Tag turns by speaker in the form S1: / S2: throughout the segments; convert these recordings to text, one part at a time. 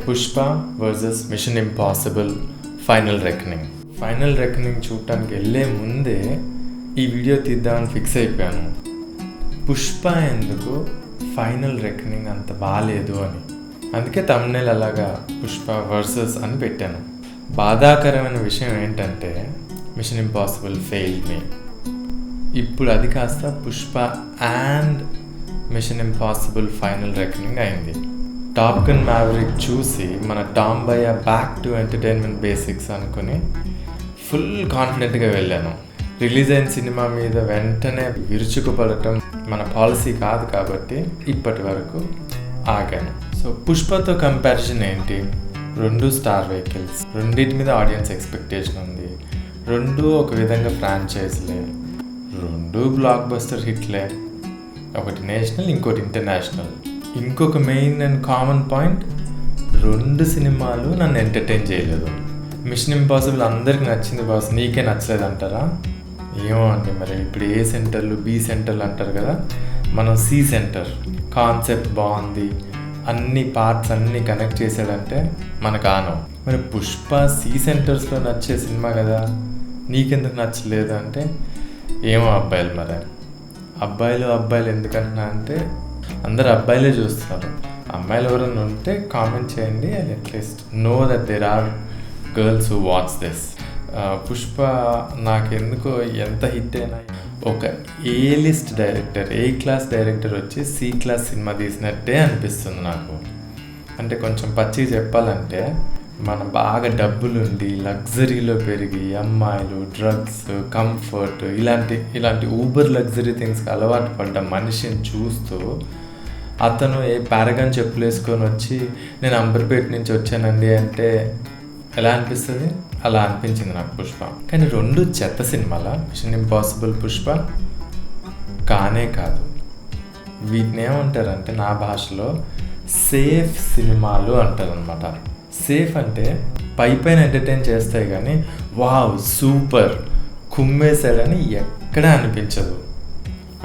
S1: Pushpa versus Mission Impossible Final Reckoning. Final Reckoning చూడటానికి వెళ్ళే ముందే ఈ వీడియో తీద్దామని ఫిక్స్ అయిపోయాను. పుష్ప ఎందుకు, ఫైనల్ రెకనింగ్ అంత బాగాలేదు అని. అందుకే thumbnail అలాగా పుష్ప వర్సెస్ అని పెట్టాను. బాధాకరమైన విషయం ఏంటంటే మిషన్ ఇంపాసిబుల్ ఫెయిల్డ్ మీ. ఇప్పుడు అది కాస్త Pushpa and Mission Impossible Final Reckoning అయింది. టాప్ గన్ మ్యావరిక్ చూసి మన టామ్ బయ్య బ్యాక్ టు ఎంటర్టైన్మెంట్ బేసిక్స్ అనుకుని ఫుల్ కాన్ఫిడెంట్గా వెళ్ళాను. రిలీజ్ అయిన సినిమా మీద వెంటనే విరుచుకుపడటం మన పాలసీ కాదు కాబట్టి ఇప్పటి వరకు ఆగాను. సో పుష్పతో కంపారిజన్ ఏంటి? రెండు స్టార్ వెహికల్స్, రెండింటి మీద ఆడియన్స్ ఎక్స్పెక్టేషన్ ఉంది, రెండు ఒక విధంగా ఫ్రాంచైజ్లే, రెండు బ్లాక్ బస్టర్ హిట్లే, ఒకటి నేషనల్ ఇంకోటి ఇంటర్నేషనల్. ఇంకొక మెయిన్ అండ్ కామన్ పాయింట్, రెండు సినిమాలు నన్ను ఎంటర్టైన్ చేయలేదు. మిషన్ ఇంపాసిబుల్ అందరికి నచ్చింది బాస్, నీకే నచ్చలేదు అంటారా? ఏమో అండి, మరి ఇప్పుడు ఏ సెంటర్లు బి సెంటర్లు అంటారు కదా, మనం సి సెంటర్. కాన్సెప్ట్ బాగుంది, అన్ని పార్ట్స్ అన్నీ కనెక్ట్ చేసాడంటే మనకు ఆనం. మరి పుష్ప సి సెంటర్స్లో నచ్చే సినిమా కదా, నీకెందుకు నచ్చలేదు అంటే ఏమో అబ్బాయిలు. మరి అబ్బాయిలు ఎందుకంటున్నా అంటే అందరు అబ్బాయిలే చూస్తున్నారు. అమ్మాయిలు ఎవరైనా ఉంటే కామెంట్ చేయండి, and at least know that there are girls who watch this. Pushpa నాకెందుకో ఎంత హిట్ అయినా ఒక A list director, A class director వచ్చి సి క్లాస్ సినిమా తీసినట్టే అనిపిస్తుంది నాకు. అంటే కొంచెం పచ్చిగా చెప్పాలంటే, మనం బాగా డబ్బులుండి లగ్జరీలో పెరిగి అమ్మాయిలు, డ్రగ్స్, కంఫర్ట్ ఇలాంటి ఊబర్ లగ్జరీ థింగ్స్కి అలవాటు పడ్డ మనిషిని చూస్తూ అతను ఏ పారగాన్ చెప్పులు వేసుకొని వచ్చి నేను అంబర్పేట నుంచి వచ్చానండి అంటే ఎలా అనిపిస్తుంది? అలా అనిపించింది నాకు పుష్ప. కానీ రెండు చెత్త సినిమాల మిషన్ ఇంపాసిబుల్, పుష్ప కానే కాదు. వీటిని ఏమంటారంటే నా భాషలో సేఫ్ సినిమాలు అంటారనమాట. సేఫ్ అంటే పైన ఎంటర్టైన్ చేస్తాయి కానీ వావ్ సూపర్ కుమ్మేశాడని ఎక్కడా అనిపించదు.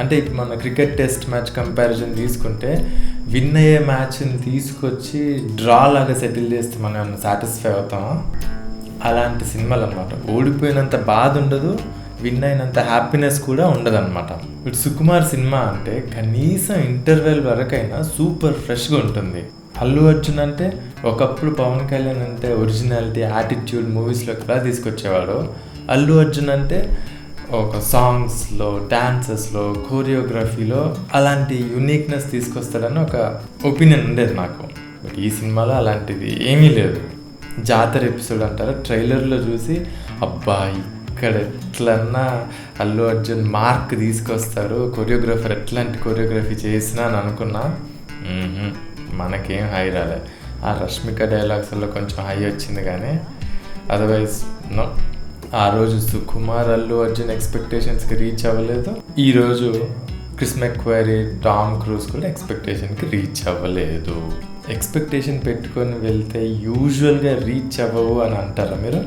S1: అంటే ఇప్పుడు మన క్రికెట్ టెస్ట్ మ్యాచ్ కంపారిజన్ తీసుకుంటే విన్ అయ్యే మ్యాచ్ని తీసుకొచ్చి డ్రా లాగా సెటిల్ చేస్తే మనం సాటిస్ఫై అవుతామా? అలాంటి సినిమాలు అనమాట. ఓడిపోయినంత బాధ ఉండదు, విన్ అయినంత హ్యాపీనెస్ కూడా ఉండదన్నమాట. ఇప్పుడు సుకుమార్ సినిమా అంటే కనీసం ఇంటర్వెల్ వరకైనా సూపర్ ఫ్రెష్గా ఉంటుంది. అల్లు అర్జున్ అంటే ఒకప్పుడు పవన్ కళ్యాణ్ అంటే ఒరిజినాలిటీ, యాటిట్యూడ్ మూవీస్లోకి ఎలా తీసుకొచ్చేవాడు, అల్లు అర్జున్ అంటే ఒక సాంగ్స్లో, డాన్సెస్లో, కోరియోగ్రఫీలో అలాంటి యునీక్నెస్ తీసుకొస్తాడని ఒక ఒపీనియన్ ఉండేది నాకు. బట్ ఈ సినిమాలో అలాంటిది ఏమీ లేదు. జాతర ఎపిసోడ్ అంటారా, ట్రైలర్లో చూసి అబ్బా ఇక్కడ ఎట్లన్నా అల్లు అర్జున్ మార్క్ తీసుకొస్తాడు, కొరియోగ్రాఫర్ ఎట్లాంటి కొరియోగ్రఫీ చేసినా అని అనుకున్నా. మనకేం హై రాలే. ఆ రష్మిక డైలాగ్స్లో కొంచెం హై వచ్చింది కానీ అదర్వైజ్ నో. ఆ రోజు సుకుమార్, అల్లు అర్జున్ ఎక్స్పెక్టేషన్స్కి రీచ్ అవ్వలేదు. ఈరోజు క్రిస్ మెక్వైరీ, టామ్ క్రూజ్ కూడా ఎక్స్పెక్టేషన్కి రీచ్ అవ్వలేదు. ఎక్స్పెక్టేషన్ పెట్టుకొని వెళ్తే యూజువల్గా రీచ్ అవ్వవు అని అంటారా మీరు?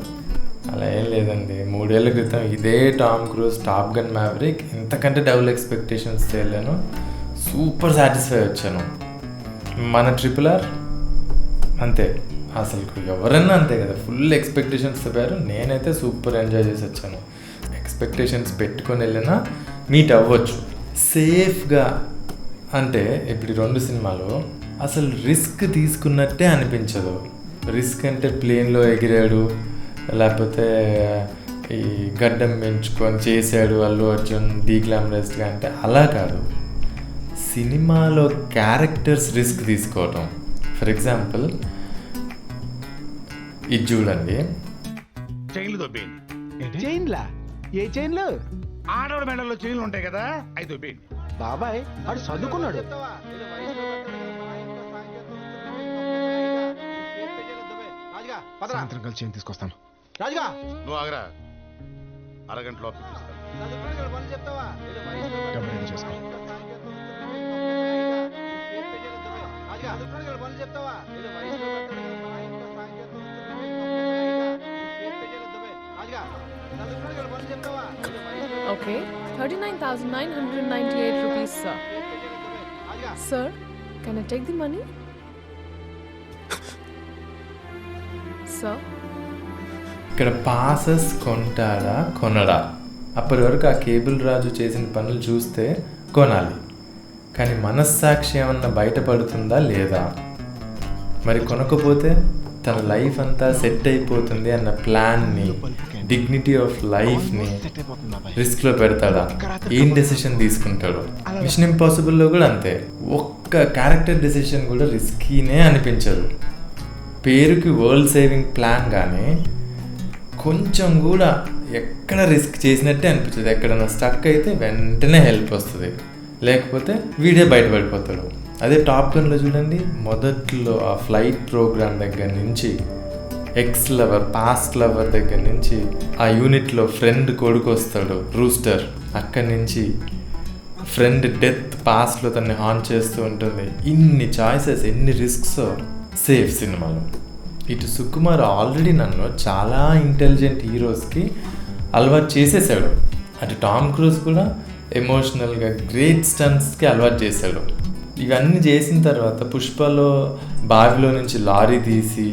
S1: అలా ఏం లేదండి. 3 ఏళ్ల క్రితం ఇదే Tom cruise top Gun maverick ఇంతకంటే డబుల్ ఎక్స్పెక్టేషన్స్ తేలాను, సూపర్ సాటిస్ఫై వచ్చాను. మన RRR అంతే, అసలు ఎవరన్నా అంతే కదా, ఫుల్ ఎక్స్పెక్టేషన్స్ చెప్పారు. నేనైతే సూపర్ ఎంజాయ్ చేసి వచ్చాను. ఎక్స్పెక్టేషన్స్ పెట్టుకొని వెళ్ళినా మీట్ అవ్వచ్చు సేఫ్గా. అంటే ఇప్పుడు 2 సినిమాలు అసలు రిస్క్ తీసుకున్నట్టే అనిపించదు. రిస్క్ అంటే ప్లేన్లో ఎగిరాడు, లేకపోతే ఈ గడ్డం పెంచుకొని చేశాడు అల్లు అర్జున్ డీగ్లామరస్గా అంటే అలా కాదు. సినిమాలో క్యారెక్టర్స్ రిస్క్ తీసుకోవటం. ఫర్ ఎగ్జాంపుల్ ఇది చూడండి,
S2: చైన్లు దొబ్బేయండి.
S3: చైన్లా? ఏ చైన్లు?
S2: ఆడవాడి మెడల్లో చైన్లు ఉంటాయి కదా, అవి దొబ్బేయండి.
S3: బాబాయ్ వాడు చదువుకున్నాడు.
S4: సాయంత్రం కలిసి చైన్ తీసుకొస్తాను.
S3: రాజుగా
S2: నువ్వు ఆగరా, అరగంటలో పిలుస్తాను.
S4: డబ్బు రెడీ చేసుకో.
S5: Okay, 39,998 rupees, sir. Sir, can I take the money?
S4: sir.
S1: ఇక్కడ పాసెస్ కొంటాడా కొనడా, అప్పటి వరకు ఆ కేబుల్ రాజు చేసిన పనులు చూస్తే కొనాలి. కానీ మనస్సాక్షి ఏమన్నా బయటపడుతుందా లేదా? మరి కొనకపోతే తన లైఫ్ అంతా సెట్ అయిపోతుంది అన్న ప్లాన్ని, డిగ్నిటీ ఆఫ్ లైఫ్ని రిస్క్లో పెడతాడా? ఏం డెసిషన్ తీసుకుంటాడు? మిషన్ ఇంపాసిబుల్లో కూడా అంతే. ఒక్క క్యారెక్టర్ డెసిషన్ కూడా రిస్కీనే అనిపించదు. పేరుకి వరల్డ్ సేవింగ్ ప్లాన్ కానీ కొంచెం కూడా ఎక్కడ రిస్క్ చేసినట్టే అనిపించదు. ఎక్కడన్నా స్టక్ అయితే వెంటనే హెల్ప్ వస్తుంది, లేకపోతే వీడే బయటపడిపోతాడు. అదే టాప్ గన్లో చూడండి, మొదట్లో ఆ ఫ్లైట్ ప్రోగ్రామ్ దగ్గర నుంచి, ఎక్స్ లవర్ పాస్ట్ లవర్ దగ్గర నుంచి, ఆ యూనిట్లో ఫ్రెండ్ కొడుకు వస్తాడు రూస్టర్, అక్కడి నుంచి ఫ్రెండ్ డెత్ పాస్ట్లో తన్ని హాన్ చేస్తూ ఉంటుంది. ఇన్ని చాయిసెస్, ఎన్ని రిస్క్స్ సేఫ్ సినిమాలో. ఇటు సుకుమార్ ఆల్రెడీ నన్ను చాలా ఇంటెలిజెంట్ హీరోస్కి అలవాటు చేసేసాడు. అటు టామ్ క్రూజ్ కూడా ఎమోషనల్గా గ్రేట్ స్టంట్స్కి అలవాటు చేశాడు. ఇవన్నీ చేసిన తర్వాత పుష్పలో బావిలో నుంచి లారీ తీసి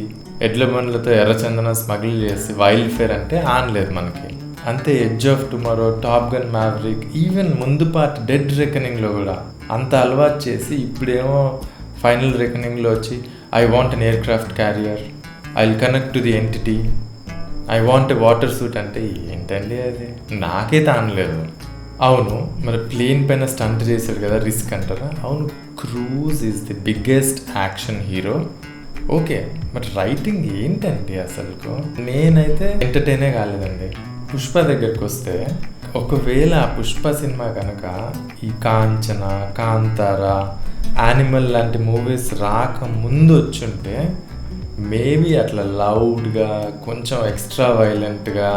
S1: ఎడ్ల బండ్లతో ఎర్రచందనం స్మగిల్ చేసి వైల్డ్ ఫైర్ అంటే ఆనలేదు మనకి. అంతే edge of tomorrow, top Gun maverick, even ముందు పార్ట్ డెడ్ రెకనింగ్లో కూడా అంత అలవాటు చేసి ఇప్పుడేమో ఫైనల్ రెకనింగ్లో వచ్చి I want an air craft carrier, I will connect to the entity, I want a water suit అంటే ఏంటండి అది? నాకే తానలేదు. అవును, మరి ప్లేన్ పైన స్టంట్ చేశాడు కదా, రిస్క్ అంటారా? అవును, cruise is the biggest action hero. Okay, but writing ఏంటండి అసలుకు? నేనైతే ఎంటర్టైనే కాలేదండి. పుష్ప దగ్గరికి వస్తే, ఒకవేళ ఆ పుష్ప సినిమా కనుక ఈ కాంచన, కాంతార, యానిమల్ లాంటి మూవీస్ రాకముందు వచ్చుంటే మేబీ అట్లా లౌడ్గా, కొంచెం ఎక్స్ట్రా వైలెంట్గా,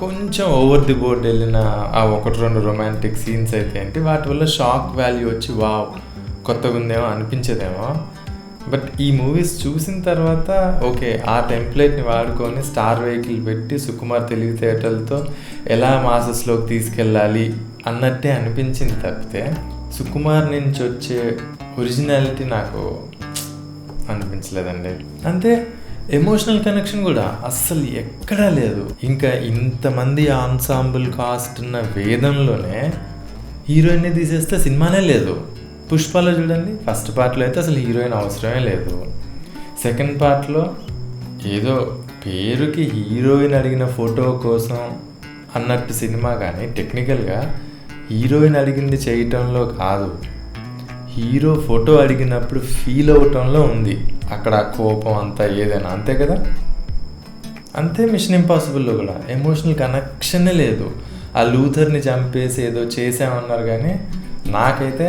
S1: కొంచెం ఓవర్ ది బోర్డ్ వెళ్ళిన ఆ 1-2 రొమాంటిక్ సీన్స్ అయితే ఏంటి, వాటి వల్ల షాక్ వాల్యూ వచ్చి వావ్ కొత్తగా ఉందేమో అనిపించేదేమో. బట్ ఈ మూవీస్ చూసిన తర్వాత ఓకే, ఆ టెంప్లెట్ని వాడుకొని స్టార్ వెహికల్ పెట్టి సుకుమార్ తెలివితేటలతో ఎలా మాసెస్లోకి తీసుకెళ్ళాలి అన్నట్టే అనిపించింది తప్పితే సుకుమార్ నుంచి వచ్చే ఒరిజినాలిటీ నాకు అనిపించలేదండి. అంతే, ఎమోషనల్ కనెక్షన్ కూడా అస్సలు ఎక్కడా లేదు. ఇంకా ఇంతమంది ఆన్సాంబుల్ కాస్ట్ ఉన్న వేదంలోనే హీరోయిన్ని తీసేస్తే సినిమానే లేదు. పుష్పలో చూడండి, ఫస్ట్ పార్ట్లో అయితే అసలు హీరోయిన్ అవసరమే లేదు. సెకండ్ పార్ట్లో ఏదో పేరుకి హీరోయిన్ అడిగిన ఫోటో కోసం అన్నట్టు సినిమా, కానీ టెక్నికల్గా హీరోయిన్ అడిగింది చేయటంలో కాదు, హీరో ఫోటో అడిగినప్పుడు ఫీల్ అవటంలో ఉంది అక్కడ కోపం అంతా ఏదైనా. అంతే కదా? అంతే మిషన్ ఇంపాసిబుల్లో కూడా ఎమోషనల్ కనెక్షనే లేదు. ఆ లూథర్ని చంపేసి ఏదో చేసామన్నారు కానీ నాకైతే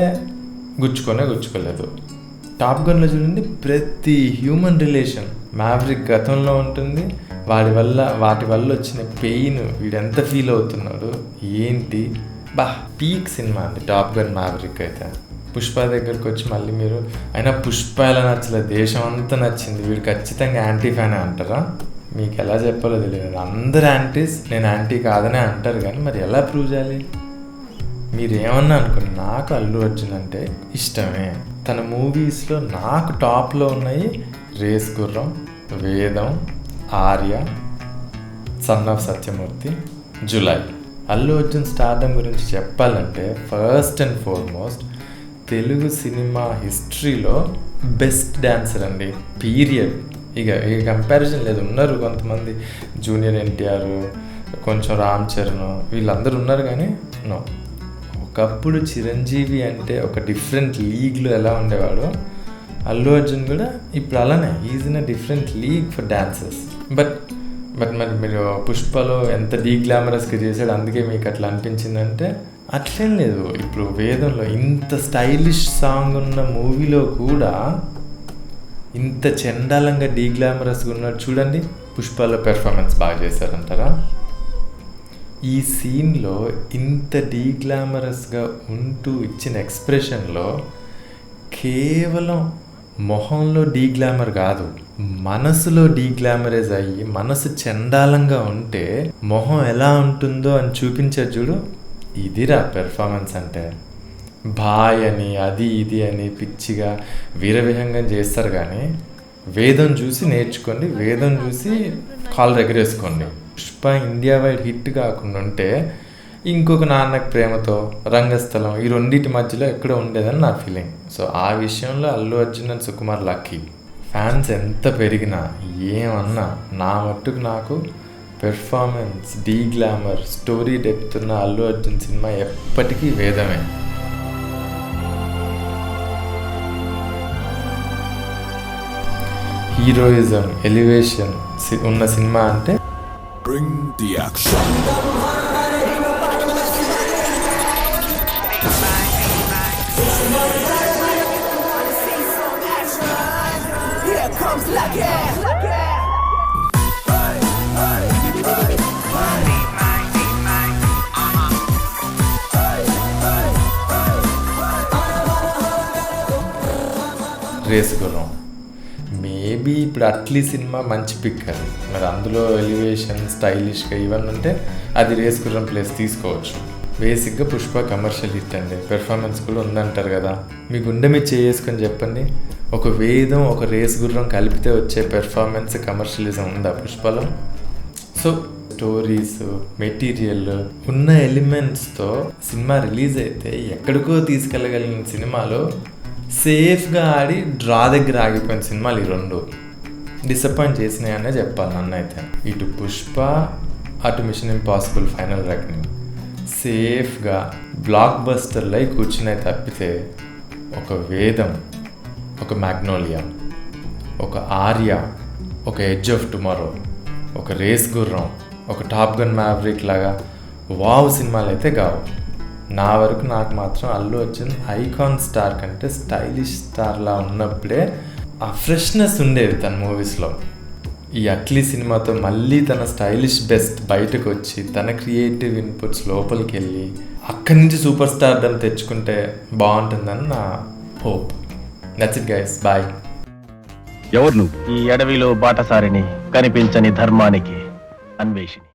S1: గుచ్చుకోలేదు. టాప్ గన్లో చూడండి, ప్రతి హ్యూమన్ రిలేషన్ మ్యావరిక్ గతంలో ఉంటుంది, వాటి వల్ల వచ్చిన పెయిన్ వీడెంత ఫీల్ అవుతున్నాడు ఏంటి, పీక్ సినిమా అండి టాప్ గన్ మ్యావరిక్ అయితే. పుష్ప దగ్గరికి వచ్చి మళ్ళీ మీరు అయినా పుష్ప ఎలా నచ్చలేదు, దేశం అంతా నచ్చింది, వీడు ఖచ్చితంగా యాంటీ ఫ్యానే అంటారా? మీకు ఎలా చెప్పాలో తెలియదు. అందరు యాంటీస్ నేను యాంటీ కాదనే అంటారు, కానీ మరి ఎలా ప్రూవ్ చేయాలి? మీరు ఏమన్నా అనుకోండి, నాకు అల్లు అర్జున్ అంటే ఇష్టమే. తన మూవీస్లో నాకు టాప్లో ఉన్నాయి రేస్ గుర్రం, వేదం, Arya, son of Satyamurthy, July. Allu Arjun stardom గురించి చెప్పాలంటే first and foremost Telugu cinema హిస్టరీలో బెస్ట్ డాన్సర్ అండి, పీరియడ్. ఇక కంపారిజన్ లేదు. ఉన్నారు కొంతమంది, జూనియర్ ఎన్టీఆర్, కొంచెం రామ్ చరణ్, వీళ్ళందరూ ఉన్నారు కానీ నో. ఒకప్పుడు చిరంజీవి అంటే ఒక డిఫరెంట్ లీగ్లో ఎలా ఉండేవాడో అల్లు అర్జున్ కూడా ఇప్పుడు అలానే, is in a different league for dancers. But మరి మీరు పుష్పలో ఎంత డీగ్లామరస్గా చేశాడు, అందుకే మీకు అట్లా అనిపించిందంటే అట్లేం లేదు. ఇప్పుడు వేదంలో ఇంత స్టైలిష్ సాంగ్ ఉన్న మూవీలో కూడా ఇంత చండాలంగా డీగ్లామరస్గా ఉన్నాడు చూడండి. పుష్పలో పెర్ఫార్మెన్స్ బాగా చేశారంటారా? ఈ సీన్లో ఇంత డీగ్లామరస్గా ఉంటూ ఇచ్చిన ఎక్స్ప్రెషన్లో కేవలం మొహంలో డీగ్లామర్ కాదు, మనసులో డీగ్లామరైజ్ అయ్యి మనసు చండాలంగా ఉంటే మొహం ఎలా ఉంటుందో అని చూపించారు చూడు. ఇదిరా పెర్ఫార్మెన్స్ అంటే. బాయ్ అని అది ఇది అని పిచ్చిగా వీరవిహంగం చేస్తారు కానీ వేదం చూసి నేర్చుకోండి, వేదం చూసి కాలు ఎగరేసుకోండి. పుష్ప ఇండియా వైడ్ హిట్ కాకుండా ఉంటే ఇంకొక నాన్నకు ప్రేమతో, రంగస్థలం ఈ రెండింటి మధ్యలో ఎక్కడో ఉండేదని నా ఫీలింగ్. సో ఆ విషయంలో Allu Arjun and Sukumar lucky. Fans ఎంత పెరిగినా ఏమన్నా నా మట్టుకు నాకు performance, deglamour, story depth ఉన్న అల్లు అర్జున్ సినిమా ఎప్పటికీ వేదమే. హీరోయిజం, ఎలివేషన్ ఉన్న సినిమా అంటే
S4: Bring the action.
S5: Here comes Lucky.
S1: Race Gurram maybe ఇప్పుడు అట్లీ సినిమా మంచి పిక్ అది. మరి అందులో ఎలివేషన్, స్టైలిష్గా ఇవన్నీ ఉంటే అది రేస్ గుర్రం ప్లేస్ తీసుకోవచ్చు. బేసిక్గా పుష్ప కమర్షియల్ హిట్ అండి, పెర్ఫార్మెన్స్ కూడా ఉందంటారు కదా. మీ గుండె మీద చేసుకొని చెప్పండి, ఒక వేదం ఒక రేస్ గుర్రం కలిపితే వచ్చే పెర్ఫార్మెన్స్, కమర్షియలిజం ఉందా పుష్పలో? సో స్టోరీస్, మెటీరియల్ ఉన్న ఎలిమెంట్స్తో సినిమా రిలీజ్ అయితే ఎక్కడికో తీసుకెళ్ళగలిగిన సినిమాలో సేఫ్గా ఆడి డ్రా దగ్గర ఆగిపోయిన సినిమాలు ఈ రెండు డిసప్పాయింట్ చేసినాయనే చెప్పాలి నన్ను అయితే. ఇటు పుష్ప, అటు మిషన్ ఇంపాసిబుల్ ఫైనల్ రెకనింగ్ సేఫ్గా బ్లాక్ బస్టర్లై కూర్చున్నాయి తప్పితే ఒక వేదం, ఒక మ్యాగ్నోలియా, ఒక ఆర్య, ఒక ఎడ్జ్ ఆఫ్ టుమారో, ఒక రేస్ గుర్రం, ఒక టాప్ గన్ మ్యావరిక్ లాగా వావ్ సినిమాలు అయితే కావు. నా వరకు నాకు మాత్రం అల్లు అర్జున్ ఐకాన్ స్టార్ కంటే స్టైలిష్ స్టార్లా ఉన్నప్పుడే ఆ ఫ్రెష్నెస్ ఉండేది తన మూవీస్లో. ఈ అట్లీ సినిమాతో మళ్ళీ తన స్టైలిష్ బెస్ట్ బయటకు వచ్చి తన క్రియేటివ్ ఇన్పుట్స్ లోపలికి వెళ్ళి అక్కడి నుంచి సూపర్ స్టార్డమ్ తెచ్చుకుంటే బాగుంటుందని నా hope. That's it guys, bye.
S6: ఎవరు నువ్వు? ఈ అడవిలో బాటసారిని, కనిపించని ధర్మానికి అన్వేషిని.